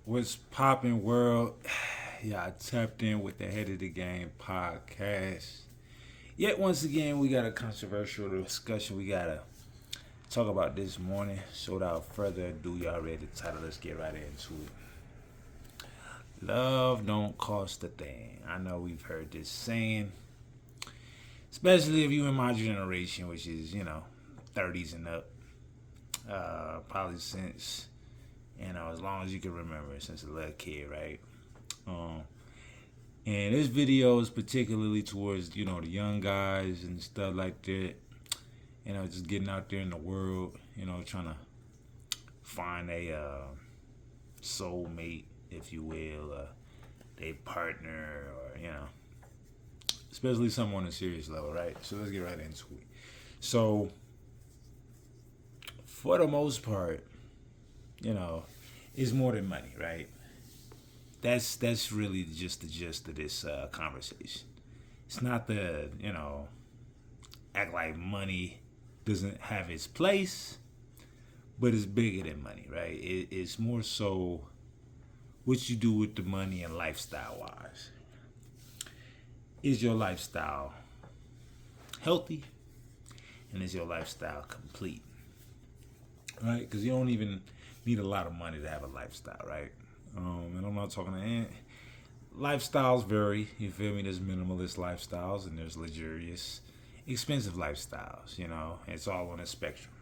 What's poppin', world? Yeah, I tapped in with the Head of the Game podcast. Yet once again, we got a controversial discussion we gotta talk about this morning. So without further ado, y'all read the title. Let's get right into it. Love don't cost a thing. I know we've heard this saying, especially if you in my generation, which is 30s and up. Probably since as long as you can remember, since a little kid, right? Um, And this video is particularly towards, the young guys and stuff like that. Just getting out there in the world, trying to find a soulmate, if you will, a partner, or, especially someone on a serious level, right? So let's get right into it. So, for the most part, you know, it's more than money, right? That's really just the gist of this conversation. It's not the, act like money doesn't have its place, but it's bigger than money, right? It's more so what you do with the money and lifestyle wise. Is your lifestyle healthy? And is your lifestyle complete? Right? Because you don't even need a lot of money to have a lifestyle, right? And I'm not talking to lifestyles vary. You feel me? There's minimalist lifestyles and there's luxurious, expensive lifestyles. It's all on a spectrum.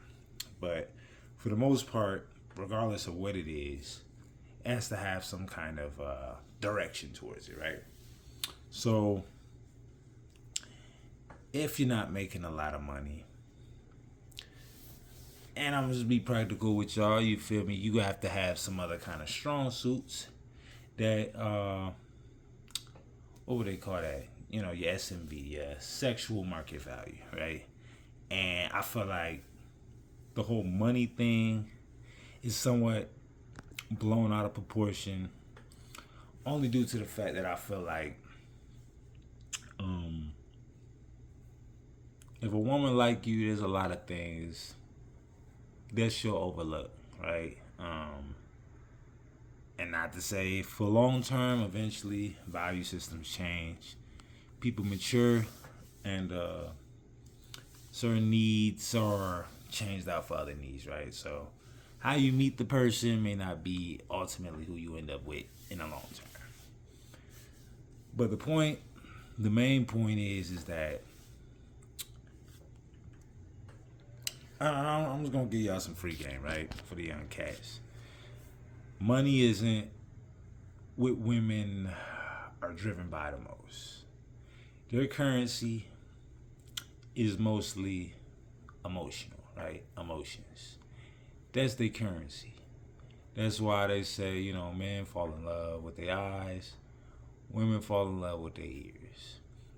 But for the most part, regardless of what it is, it has to have some kind of direction towards it, right? So if you're not making a lot of money, and I'm just be practical with y'all, you feel me? You have to have some other kind of strong suits that what would they call that? Your SMV, yeah, sexual market value, right? And I feel like the whole money thing is somewhat blown out of proportion, only due to the fact that I feel like um, if a woman like you, there's a lot of things that she'll overlook, right? And not to say for long term, eventually value systems change, people mature, and certain needs are changed out for other needs, right? So how you meet the person may not be ultimately who you end up with in the long term. But the main point is that I'm just gonna give y'all some free game, right, for the young cats. Money isn't what women are driven by the most. Their currency is mostly emotional, right? Emotions. That's their currency. That's why they say, men fall in love with their eyes, women fall in love with their ears.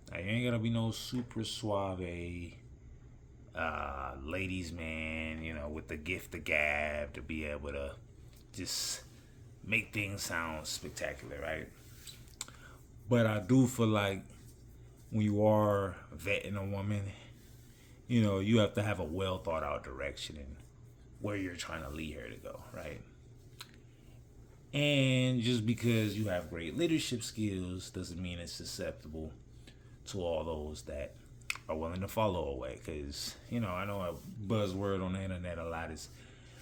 Now, you ain't gotta be no super suave ladies man, with the gift of gab to be able to just make things sound spectacular, right? But I do feel like when you are vetting a woman, you have to have a well thought out direction and where you're trying to lead her to go, right? And just because you have great leadership skills doesn't mean it's susceptible to all those that are willing to follow away. Because, I know a buzzword on the internet a lot is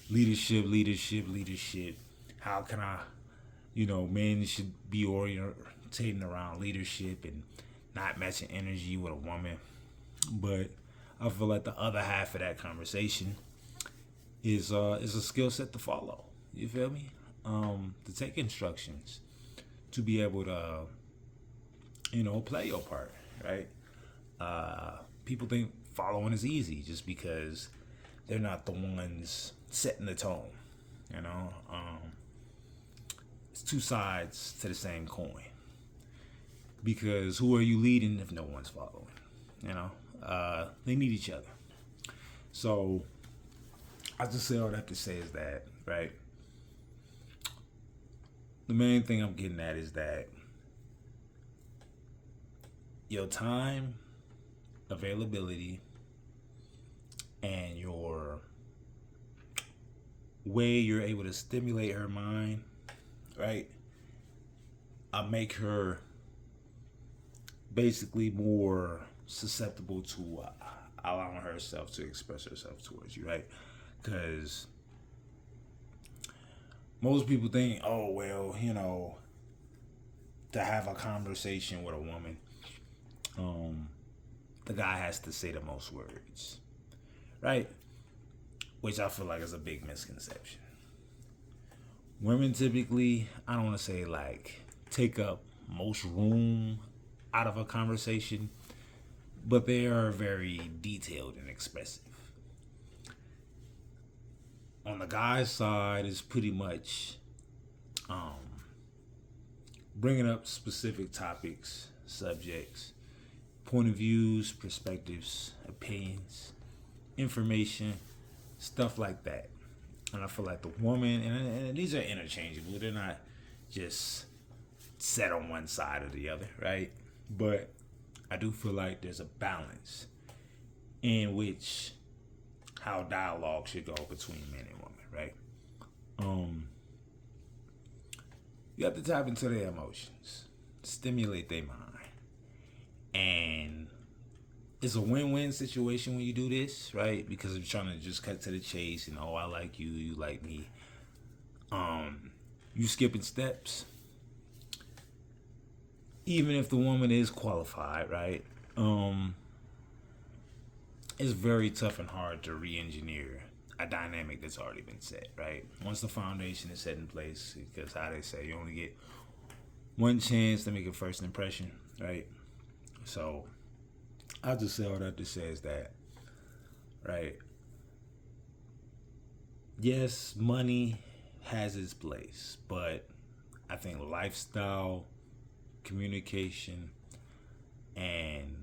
leadership, leadership, leadership. How can I, men should be orientating around leadership and not matching energy with a woman. But I feel like the other half of that conversation is a skill set to follow. You feel me? To take instructions, to be able to play your part, right? People think following is easy just because they're not the ones setting the tone. You know, it's two sides to the same coin. Because who are you leading if no one's following? They need each other. So I just say all that to say is that, right? The main thing I'm getting at is that your time, availability, and your way you're able to stimulate her mind right? Make her basically more susceptible to allowing herself to express herself towards you, right? Because most people think, oh, well, to have a conversation with a woman, the guy has to say the most words, right? Which I feel like is a big misconception. Women typically, I don't want to say like take up most room out of a conversation, but they are very detailed and expressive. On the guy's side, is pretty much bringing up specific topics, subjects, point of views, perspectives, opinions, information, stuff like that. And I feel like the woman, and these are interchangeable, they're not just set on one side or the other, right? But I do feel like there's a balance in which how dialogue should go between men and women, right? You have to tap into their emotions, stimulate their mind, and it's a win-win situation when you do this, right? Because I'm trying to just cut to the chase and I like you, you like me. You skipping steps, even if the woman is qualified, right? It's very tough and hard to re-engineer a dynamic that's already been set, right? Once the foundation is set in place, because how they say you only get one chance to make a first impression, right? So I'll just say all that to say is that, right? Yes, money has its place, but I think lifestyle, communication, and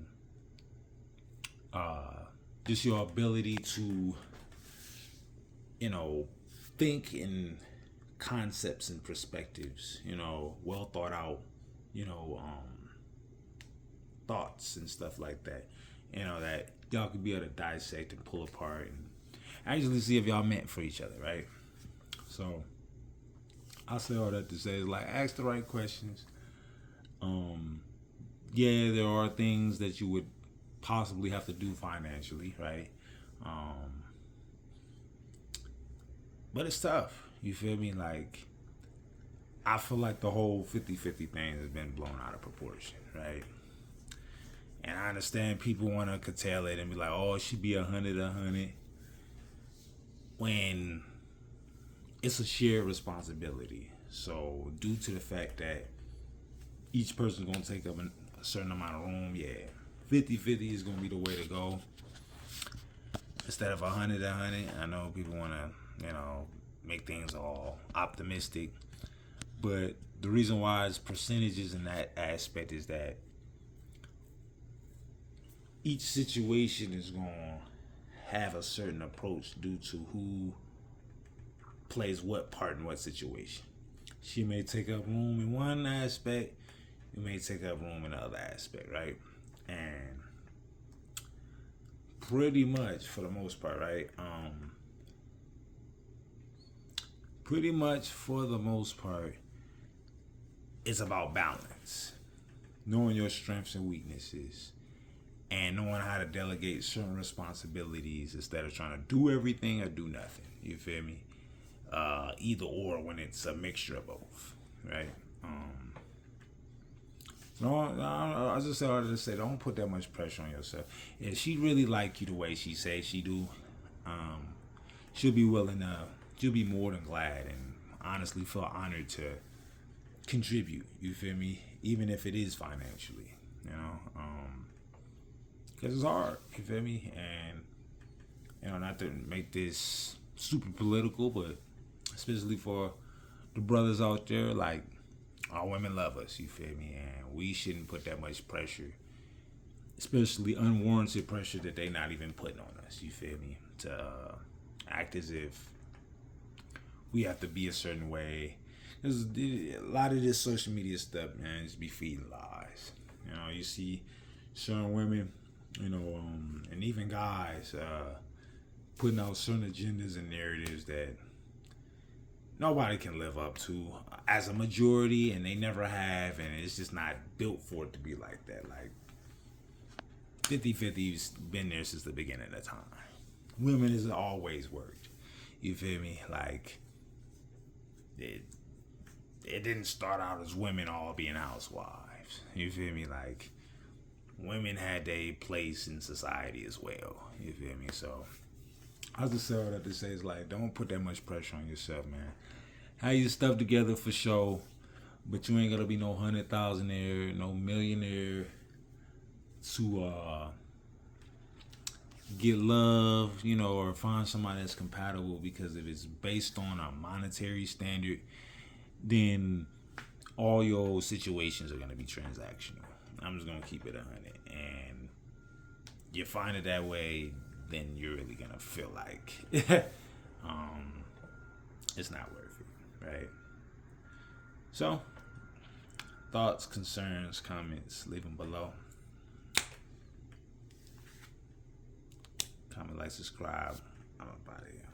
just your ability to, think in concepts and perspectives, well thought out, thoughts and stuff like that, that y'all could be able to dissect and pull apart and actually see if y'all meant for each other, right? So I'll say all that to say is like ask the right questions. Yeah, there are things that you would possibly have to do financially, right? But it's tough. You feel me? Like, I feel like the whole 50-50 thing has been blown out of proportion, right? And I understand people want to curtail it and be like, oh, it should be 100, when it's a shared responsibility. So due to the fact that each person's going to take up a certain amount of room, yeah, 50-50 is going to be the way to go. Instead of 100, I know people want to, make things all optimistic. But the reason why it's percentages in that aspect is that each situation is going to have a certain approach due to who plays what part in what situation. She may take up room in one aspect, you may take up room in the other aspect, right? And pretty much for the most part, right? Pretty much for the most part, it's about balance. Knowing your strengths and weaknesses. And knowing how to delegate certain responsibilities instead of trying to do everything or do nothing. You feel me? Either or when it's a mixture of both, right? No, I just say all to say, don't put that much pressure on yourself. If she really like you the way she says she do, she'll be willing to. She'll be more than glad and honestly feel honored to contribute. You feel me? Even if it is financially, because it's hard. You feel me? And not to make this super political, but especially for the brothers out there, like, our women love us, you feel me? And we shouldn't put that much pressure, especially unwarranted pressure that they not even putting on us, you feel me? To act as if we have to be a certain way. There's a lot of this social media stuff, man, just be feeding lies. You see certain women, and even guys, putting out certain agendas and narratives that nobody can live up to as a majority, and they never have, and it's just not built for it to be like that. Like 50-50's been there since the beginning of time. Women has always worked. You feel me? Like it didn't start out as women all being housewives. You feel me? Like women had their place in society as well. You feel me? So I just say all that to say is like, don't put that much pressure on yourself, man. Have your stuff together for sure, but you ain't gonna be no 100,000aire, no millionaire to get love, or find somebody that's compatible. Because if it's based on a monetary standard, then all your situations are gonna be transactional. I'm just gonna keep it 100, and you find it that way, then you're really gonna feel like it's not worth it, right? So, thoughts, concerns, comments, leave them below. Comment, like, subscribe. I'm about here.